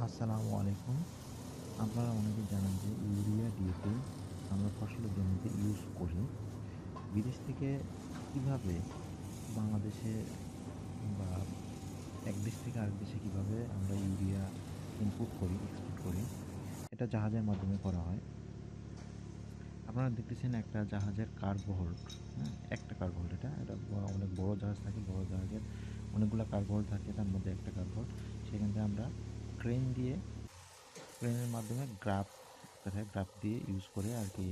আসসালামু আলাইকুম। আপনারা অনেকেই জানেন যে ইউরিয়া, ডিএপি আমরা ফসলের জমিতে ইউজ করি। বিদেশ থেকে কিভাবে বাংলাদেশে বা এক দেশ থেকে আরেক দেশে কিভাবে আমরা ইউরিয়া ইনপুট করি, এক্সপোর্ট করি, এটা জাহাজের মাধ্যমে করা হয়। আপনারা দেখতেছেন একটা জাহাজের কার্গো হোল্ড, হ্যাঁ? একটা কার্গো হোল্ড এটা অনেক বড় জাহাজ থাকে। বড় জাহাজের অনেকগুলা কার্গো হোল্ড থাকে। তার মধ্যে একটা কার্গো হোল্ড। সেখান থেকে আমরা ক্রেন দিয়ে ক্রেনের মাধ্যমে এক কথায় গ্রাফ দিয়ে ইউজ করে আরকি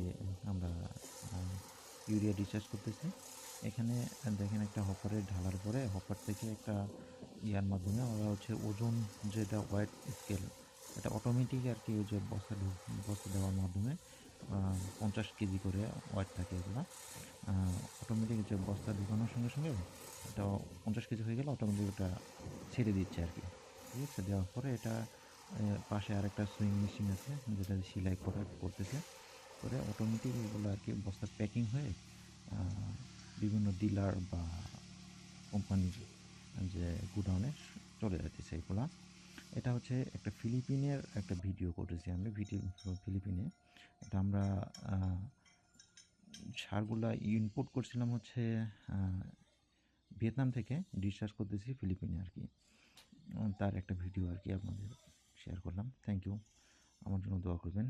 আমরা আ ইউরিয়া ডিসচার্জ করতেছি। এখানে দেখেন একটা হপারে ঢালার পরে হপার থেকে একটা ইয়ার মাধ্যমে ওরা হচ্ছে ওজন যেটা ওয়েট স্কেল এটা অটোমেটিক আরকি ওই যে বস্তা দেওয়ার মাধ্যমে আ ৫০ কেজি করে ওয়েট থাকে এগুলা। আ অটোমেটিক যে বস্তা ঢুকানোর সঙ্গে, সঙ্গে এটা ৫০ কেজি হয়ে গেলে অটোমেটিক ওটা ছেড়ে দিচ্ছে আরকি। ঠিক আছে? দেওয়ার পরে এটা পাশে আরেকটা সুইং মেশিন আছে যেটা সেলাই করতেছে। করে অটোমেটিক এগুলো আরকি বস্তা প্যাকিং হয়ে আ বিভিন্ন ডিলার বা কোম্পানির যে গুডাউনে চলে যাইতেছে এগুলা। এটা হচ্ছে একটা ফিলিপিনের একটা ভিডিও করেছি আমি ফিলিপিনে। এটা আমরা আ সারগুলা ইম্পোর্ট করছিলাম হচ্ছে আ ভিয়েতনাম থেকে ডিসচার্জ করতেছি ফিলিপিনে আরকি। তার একটা ভিডিও আরকি আপনাদের শেয়ার করলাম। Thank you. আমার জন্য দোয়া করবেন।